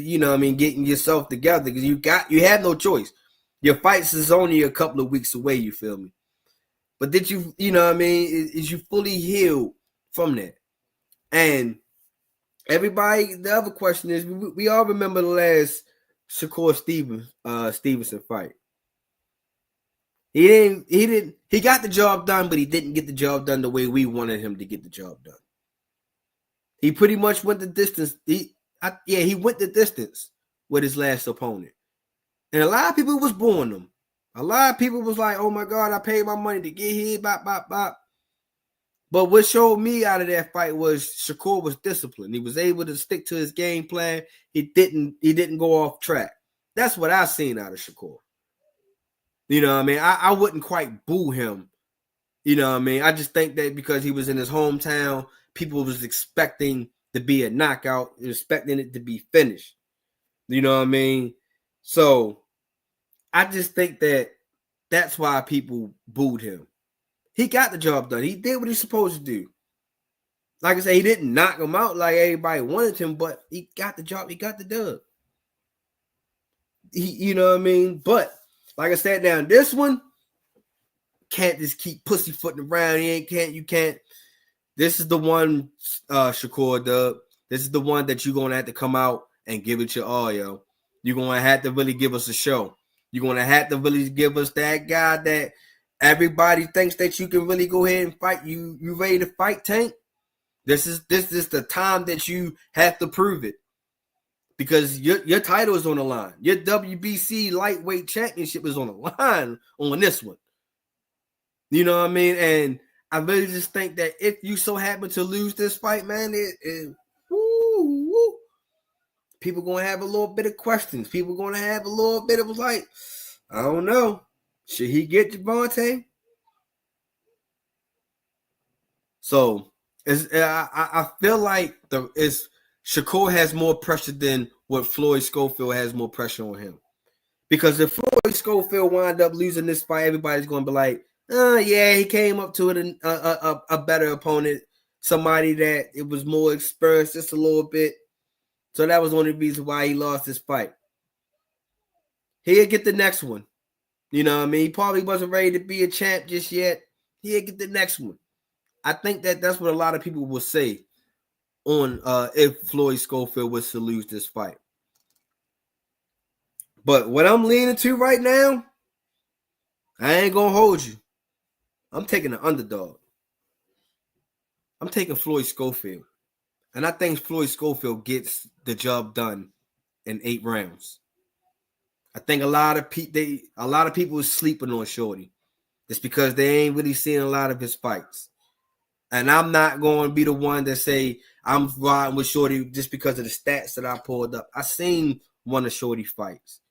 Speaker 2: getting yourself together, because you had no choice. Your fights is only a couple of weeks away, you feel me? But did you, is you fully healed from that? And everybody, the other question is, we all remember the last Shakur Stevenson fight. He got the job done, but he didn't get the job done the way we wanted him to get the job done. He pretty much went the distance. He went the distance with his last opponent. And a lot of people was booing him. A lot of people was like, oh my God, I paid my money to get here, bop, bop, bop. But what showed me out of that fight was Shakur was disciplined. He was able to stick to his game plan. He didn't go off track. That's what I seen out of Shakur. You know what I mean? I wouldn't quite boo him. You know what I mean? I just think that because he was in his hometown, people was expecting to be a knockout, expecting it to be finished. You know what I mean? So I just think that that's why people booed him. He got the job done. He did what he's supposed to do. Like I said, he didn't knock him out like everybody wanted him, but he got the job. He got the dub. You know what I mean? But like I said, now this one can't just keep pussyfooting around. You can't. This is the one, Shakur Dub. This is the one that you're gonna have to come out and give it your all, yo. You're gonna have to really give us a show. You're gonna have to really give us that guy that everybody thinks that you can really go ahead and fight. You ready to fight, Tank? This is the time that you have to prove it. Because your title is on the line. Your WBC lightweight championship is on the line on this one. You know what I mean? And I really just think that if you so happen to lose this fight, man, people going to have a little bit of questions. People going to have a little bit of like, I don't know. Should he get Javante? So I feel like Shakur has more pressure than what Floyd Schofield has more pressure on him. Because if Floyd Schofield wind up losing this fight, everybody's going to be like, yeah, he came up to it a better opponent, somebody that it was more experienced just a little bit. So that was one of the reasons why he lost his fight. He'll get the next one. You know what I mean? He probably wasn't ready to be a champ just yet. He'll get the next one. I think that's what a lot of people will say on if Floyd Schofield was to lose this fight. But what I'm leaning to right now, I ain't gonna hold you. I'm taking the underdog. I'm taking Floyd Schofield. And I think Floyd Schofield gets the job done in 8 rounds. I think a lot of people are sleeping on Shorty. It's because they ain't really seen a lot of his fights. And I'm not going to be the one that say I'm riding with Shorty just because of the stats that I pulled up. I seen one of Shorty fights.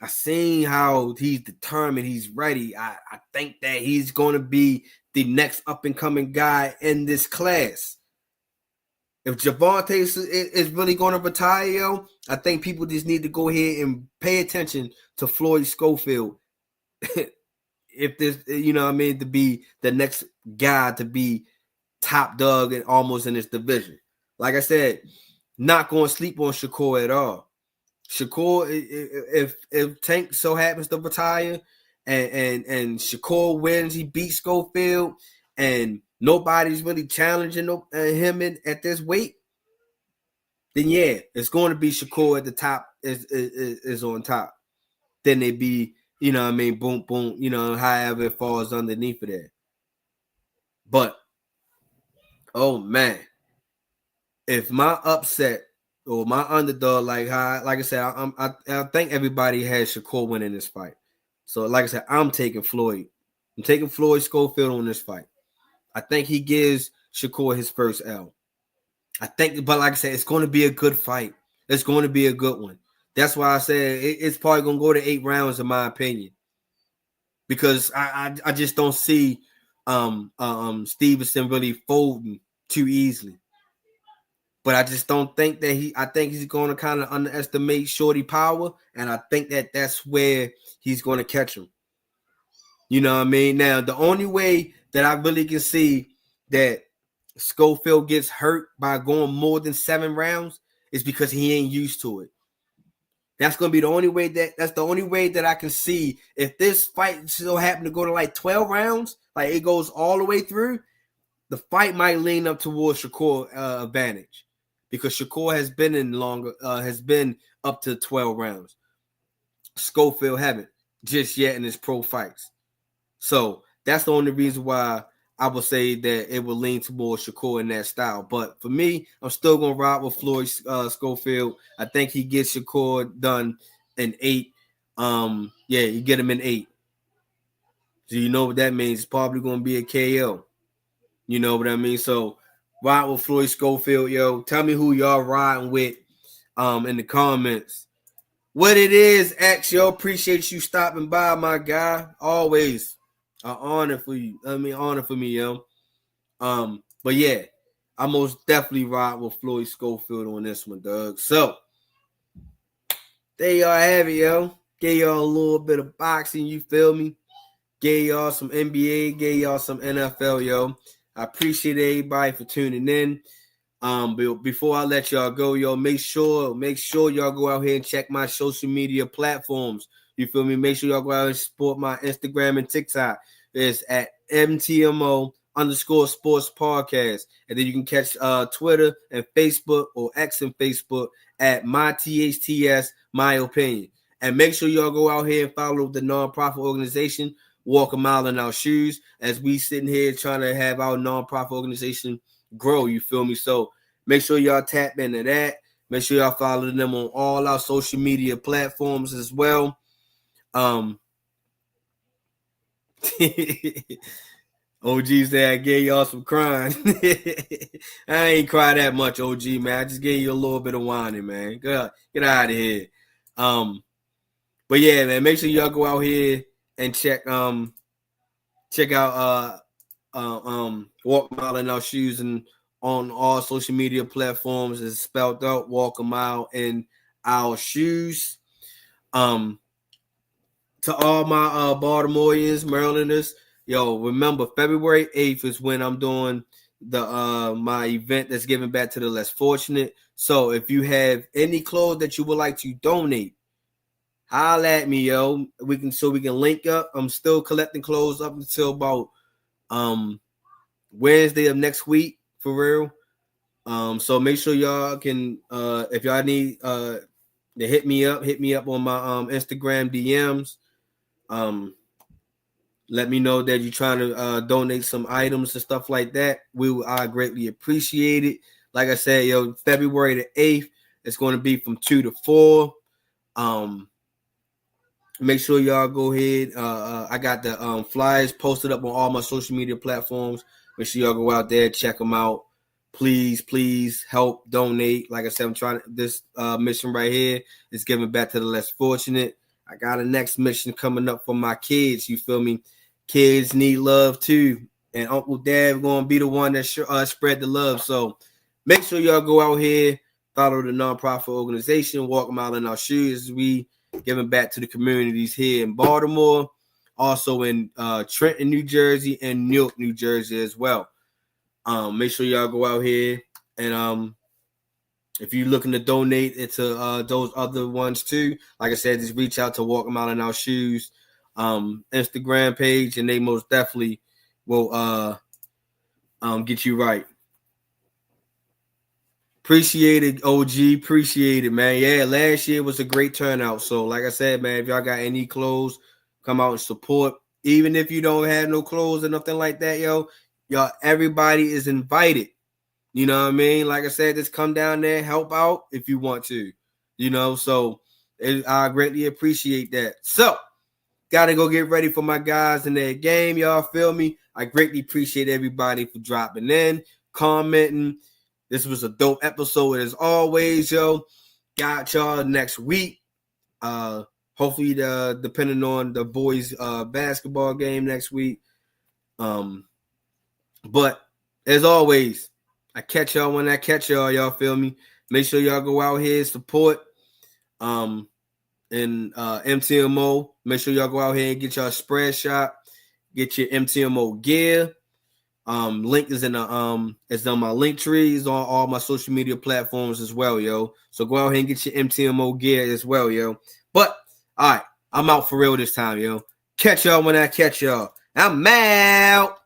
Speaker 2: I seen how he's determined, he's ready. I think that he's going to be the next up-and-coming guy in this class. If Javante is really going to retire, yo, I think people just need to go ahead and pay attention to Floyd Schofield. If this, you know what I mean, to be the next guy to be top dog and almost in this division. Like I said, not going to sleep on Shakur at all. Shakur, if Tank so happens to retire and Shakur wins, he beats Schofield, and nobody's really challenging him at this weight, then yeah, it's going to be Shakur at the top is on top. Then they be, you know what I mean, boom, boom, you know, however it falls underneath of that. But, oh man, if my upset or my underdog, like I said, I think everybody has Shakur winning this fight. So, like I said, I'm taking Floyd. I'm taking Floyd Schofield on this fight. I think he gives Shakur his first L. I think, but like I said, it's going to be a good fight. It's going to be a good one. That's why I said it's probably going to go to 8 rounds, in my opinion, because I just don't see Stevenson really folding too easily. But I just don't think that I think he's going to kind of underestimate Shorty power, and I think that's where he's going to catch him. You know what I mean? Now, the only way that I really can see that Schofield gets hurt by going more than 7 rounds is because he ain't used to it. That's going to be the only way that's the only way that I can see. If this fight still happen to go to like 12 rounds, like it goes all the way through, the fight might lean up towards Shakur advantage. Because Shakur has been up to 12 rounds. Schofield haven't just yet in his pro fights. So that's the only reason why I would say that it will lean towards Shakur in that style. But for me, I'm still going to ride with Floyd Schofield. I think he gets Shakur done in 8. Yeah, you get him in 8. So you know what that means. It's probably going to be a KO. You know what I mean? So ride with Floyd Schofield, yo. Tell me who y'all riding with in the comments. What it is, X, yo. Appreciate you stopping by, my guy. Always an honor for you. Honor for me, yo. But yeah, I most definitely ride with Floyd Schofield on this one, dog. So there y'all have it, yo. Gave y'all a little bit of boxing, you feel me? Gave y'all some NBA, gave y'all some NFL, yo. I appreciate everybody for tuning in. Before I let y'all go, yo, make sure y'all go out here and check my social media platforms. You feel me? Make sure y'all go out and support my Instagram and TikTok. It's at MTMO _sports podcast. And then you can catch Twitter and Facebook, or X and Facebook, at my THTS, my opinion. And make sure y'all go out here and follow the nonprofit organization, Walk a Mile in Our Shoes, as we sitting here trying to have our nonprofit organization grow. You feel me? So make sure y'all tap into that. Make sure y'all follow them on all our social media platforms as well. OG said I gave y'all some crying. I ain't cry that much, OG, man. I just gave you a little bit of whining, man. Get out of here. But yeah, man, make sure y'all go out here and check out Walk a Mile in Our Shoes, and on all social media platforms is spelled out Walk a Mile in Our Shoes. To all my Baltimoreans, Marylanders, yo, remember February 8th is when I'm doing my event that's giving back to the less fortunate. So if you have any clothes that you would like to donate, holla at me, yo. We can link up. I'm still collecting clothes up until about Wednesday of next week, for real. So make sure y'all can if y'all need to hit me up on my Instagram DMs. Let me know that you're trying to donate some items and stuff like that. I greatly appreciate it. Like I said, yo, February the 8th, it's going to be from 2 to 4. Make sure y'all go ahead. I got the flyers posted up on all my social media platforms. Make sure y'all go out there, check them out. Please help donate. Like I said, I'm trying this mission right here is giving back to the less fortunate. I got a next mission coming up for my kids. You feel me? Kids need love too, and Uncle Dad going to be the one that spread the love. So make sure y'all go out here, follow the nonprofit organization, walk them out in our shoes. We giving back to the communities here in Baltimore, also in Trenton, New Jersey, and Newark, New Jersey as well. Make sure y'all go out here, and if you're looking to donate it to those other ones too, like I said, just reach out to Walk Them Out in Our Shoes Instagram page, and they most definitely will get you right. Appreciate it, OG. Appreciate it, man. Yeah, last year was a great turnout. So, like I said, man, if y'all got any clothes, come out and support. Even if you don't have no clothes or nothing like that, y'all, everybody is invited. You know what I mean? Like I said, just come down there, help out if you want to. So I greatly appreciate that. So, got to go get ready for my guys in their game. Y'all feel me? I greatly appreciate everybody for dropping in, commenting. This was a dope episode as always, yo. Got y'all next week. Hopefully, depending on the boys' basketball game next week. But as always, I catch y'all when I catch y'all. Y'all feel me? Make sure y'all go out here, support. And MTMO. Make sure y'all go out here and get y'all spread shop. Get your MTMO gear. Link is in the it's on my link trees on all my social media platforms as well, yo. So go out here and get your MTMO gear as well, yo. But all right, I'm out for real this time, yo. Catch y'all when I catch y'all. I'm out.